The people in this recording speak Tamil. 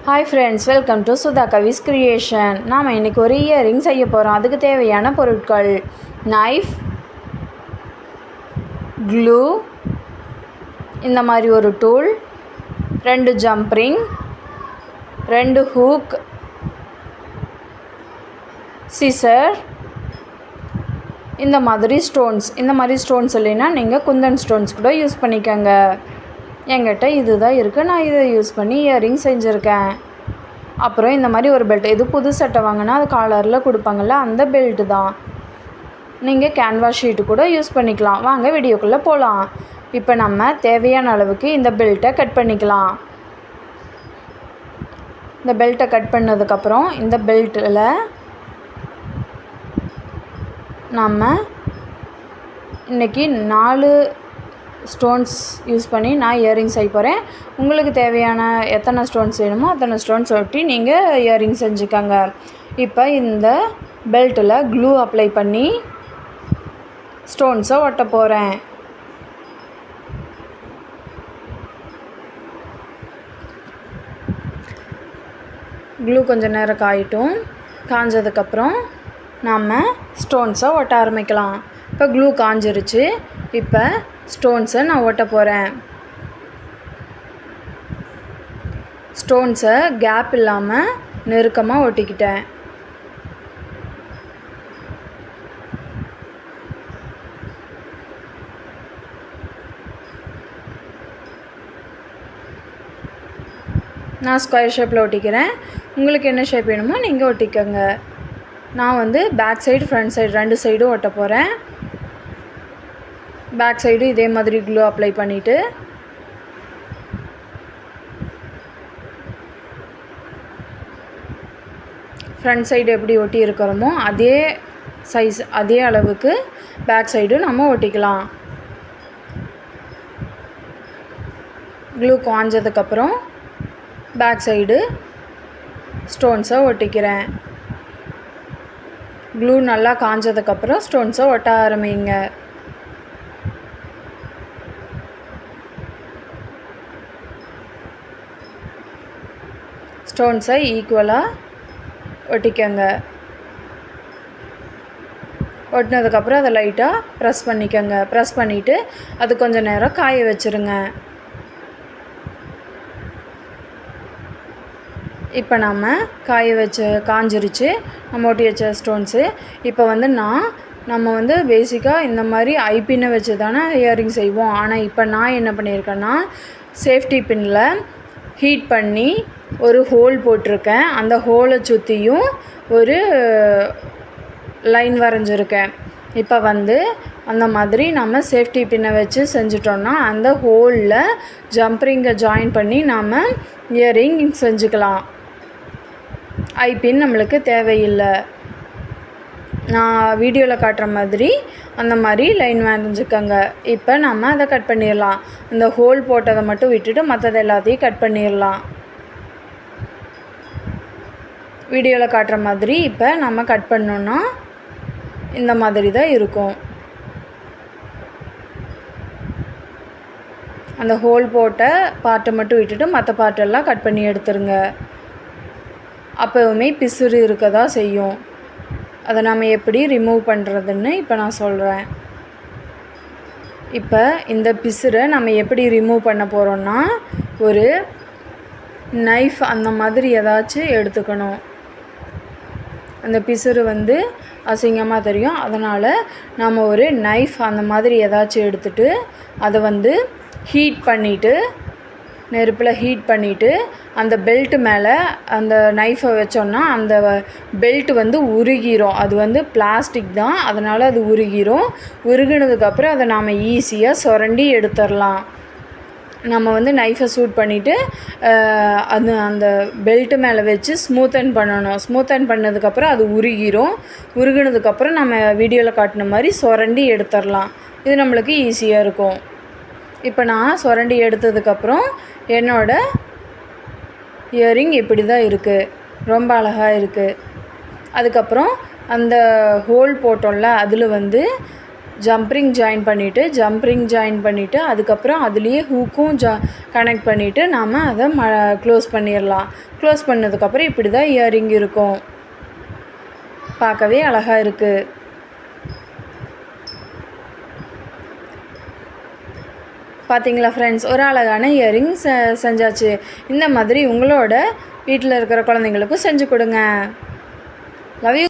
Hi friends, welcome to Sudha Swiss creation. நாம் இன்றைக்கி ஒரு இயரிங் செய்ய போகிறோம். அதுக்கு தேவையான பொருட்கள்: நைஃப், க்ளூ, இந்த மாதிரி ஒரு tool, 2 jump ring, 2 hook, scissor, இந்த மாதிரி ஸ்டோன்ஸ் இல்லைன்னா நீங்கள் குந்தன் ஸ்டோன்ஸ் கூட யூஸ் பண்ணிக்கோங்க. என்கிட்ட இது தான் இருக்குது, நான் இதை யூஸ் பண்ணி இயரிங் செஞ்சுருக்கேன். அப்புறம் இந்த மாதிரி ஒரு பெல்ட், இது புது சட்டை வாங்கினா அது காலரில் கொடுப்பாங்கள்ல, அந்த பெல்ட்டு தான். நீங்கள் கேன்வாஸ் ஷீட்டு கூட யூஸ் பண்ணிக்கலாம். வாங்க வீடியோக்குள்ளே போகலாம். இப்போ நம்ம தேவையான அளவுக்கு இந்த பெல்ட்டை கட் பண்ணிக்கலாம். இந்த பெல்ட்டை கட் பண்ணதுக்கப்புறம் இந்த பெல்ட்டில் நம்ம இன்றைக்கி 4 ஸ்டோன்ஸ் யூஸ் பண்ணி நான் இயரிங் செய்ய போகிறேன். உங்களுக்கு தேவையான எத்தனை ஸ்டோன்ஸ் வேணுமோ அத்தனை ஸ்டோன்ஸ் ஒட்டி நீங்கள் இயரிங் செஞ்சுக்கோங்க. இப்போ இந்த பெல்ட்டில் க்ளூ அப்ளை பண்ணி ஸ்டோன்ஸை ஒட்ட போகிறேன். க்ளூ கொஞ்சம் நேரம் காஞ்சதுக்கப்புறம் நாம் ஸ்டோன்ஸை ஒட்ட ஆரம்பிக்கலாம். இப்போ க்ளூ காஞ்சிருச்சு. இப்போ ஸ்டோன்ஸை நான் ஒட்ட போகிறேன். ஸ்டோன்ஸை கேப் இல்லாமல் நெருக்கமாக ஒட்டிக்கிட்டேன். நான் ஸ்கொயர் ஷேப்பில் ஒட்டிக்கிறேன். உங்களுக்கு என்ன ஷேப் வேணுமோ நீங்கள் ஒட்டிக்கோங்க. நான் பேக் சைடு ஃப்ரண்ட் சைடு 2 சைடும் ஒட்ட போகிறேன். பேக் சைடு இதே மாதிரி க்ளூ அப்ளை பண்ணிவிட்டு ஃப்ரண்ட் சைடு எப்படி ஒட்டி இருக்கிறோமோ அதே அளவுக்கு பேக் சைடு நம்ம ஒட்டிக்கலாம். க்ளூ காஞ்சதுக்கப்புறம் பேக் சைடு ஸ்டோன்ஸை ஒட்டிக்கிறேன். க்ளூ நல்லா காஞ்சதுக்கப்புறம் ஸ்டோன்ஸை ஒட்ட ஆரம்பிங்க. ஸ்டோன்ஸை ஈக்குவலாக ஒட்டிக்கோங்க. ஒட்டினதுக்கப்புறம் அதை லைட்டாக ப்ரெஸ் பண்ணிக்கோங்க. ப்ரெஸ் பண்ணிவிட்டு அது கொஞ்சம் நேரம் காய வச்சுருங்க. இப்போ நம்ம காஞ்சிருச்சு நம்ம ஒட்டி வச்ச ஸ்டோன்ஸு. இப்போ நம்ம பேசிக்காக இந்த மாதிரி ஐபின்னை வச்சு தானே இயரிங் செய்வோம். ஆனால் இப்போ நான் என்ன பண்ணியிருக்கேன்னா, சேஃப்டி பின்னில் ஹீட் பண்ணி ஒரு ஹோல் போட்டிருக்கேன். அந்த ஹோலை சுற்றியும் ஒரு லைன் வரைஞ்சிருக்கேன். இப்போ அந்த மாதிரி நம்ம சேஃப்டி பின்னை வச்சு செஞ்சிட்டோன்னா அந்த ஹோலில் ஜம்ப்ரிங்கை ஜாயின் பண்ணி நாம் இயரிங் செஞ்சுக்கலாம். ஐபின் நம்மளுக்கு தேவையில்லை. நான் வீடியோவில் காட்டுற மாதிரி அந்த மாதிரி லைன் வரைஞ்சிக்கோங்க. இப்போ நம்ம அதை கட் பண்ணிடலாம். இந்த ஹோல் போட்டதை மட்டும் விட்டுட்டு மற்றது எல்லாத்தையும் கட் பண்ணிடலாம். வீடியோவில் காட்டுற மாதிரி இப்போ நம்ம கட் பண்ணோன்னா இந்த மாதிரி தான் இருக்கும். அந்த ஹோல் போட்ட பார்ட்டை மட்டும் விட்டுட்டு மற்ற பார்ட்டெல்லாம் கட் பண்ணி எடுத்துருங்க. அப்போவுமே பிசுறு இருக்க தான் செய்யும். அதை நம்ம எப்படி ரிமூவ் பண்ணுறதுன்னு இப்போ நான் சொல்கிறேன். இப்போ இந்த பிசுரை நம்ம எப்படி ரிமூவ் பண்ண போகிறோன்னா, ஒரு நைஃப் அந்த மாதிரி ஏதாச்சும் எடுத்துக்கணும். அந்த பிசுறு அசிங்கமாக தெரியும். அதனால் நம்ம ஒரு நைஃப் அந்த மாதிரி ஏதாச்சும் எடுத்துகிட்டு அதை ஹீட் பண்ணிவிட்டு நெருப்பில் ஹீட் பண்ணிவிட்டு அந்த பெல்ட்டு மேலே அந்த நைஃபை வச்சோன்னா அந்த பெல்ட்டு உருகிரும். அது பிளாஸ்டிக் தான், அதனால் அது உருகிரும். உருகினதுக்கப்புறம் அதை நாம் ஈஸியாக சுரண்டி எடுத்துடலாம். நம்ம நைஃபை சூட் பண்ணிவிட்டு அந்த பெல்ட்டு மேலே வச்சு ஸ்மூத்தன் பண்ணணும். ஸ்மூத்தன் பண்ணதுக்கப்புறம் அது உருகிரும். உருகினதுக்கப்புறம் நம்ம வீடியோவில் காட்டின மாதிரி சுரண்டி எடுத்துடலாம். இது நம்மளுக்கு ஈஸியாக இருக்கும். இப்போ நான் சுரண்டி எடுத்ததுக்கப்புறம் என்னோடய இயரிங் இப்படி தான் இருக்குது. ரொம்ப அழகாக இருக்குது. அதுக்கப்புறம் அந்த ஹோல் போட்டோம்ல, அதில் ஜம்ப்ரிங் ஜாயின் பண்ணிவிட்டு அதுக்கப்புறம் அதுலேயே ஹூக்கும் கனெக்ட் பண்ணிவிட்டு நாம் அதை க்ளோஸ் பண்ணிடலாம். க்ளோஸ் பண்ணதுக்கப்புறம் இப்படி தான் இயரிங் இருக்கும். பார்க்கவே அழகாக இருக்குது. பார்த்தீங்களா ஃப்ரெண்ட்ஸ், ஒரு அழகான இயரிங் செஞ்சாச்சு. இந்த மாதிரி உங்களோட வீட்டில் இருக்கிற குழந்தைங்களுக்கும் செஞ்சு கொடுங்க. Love you.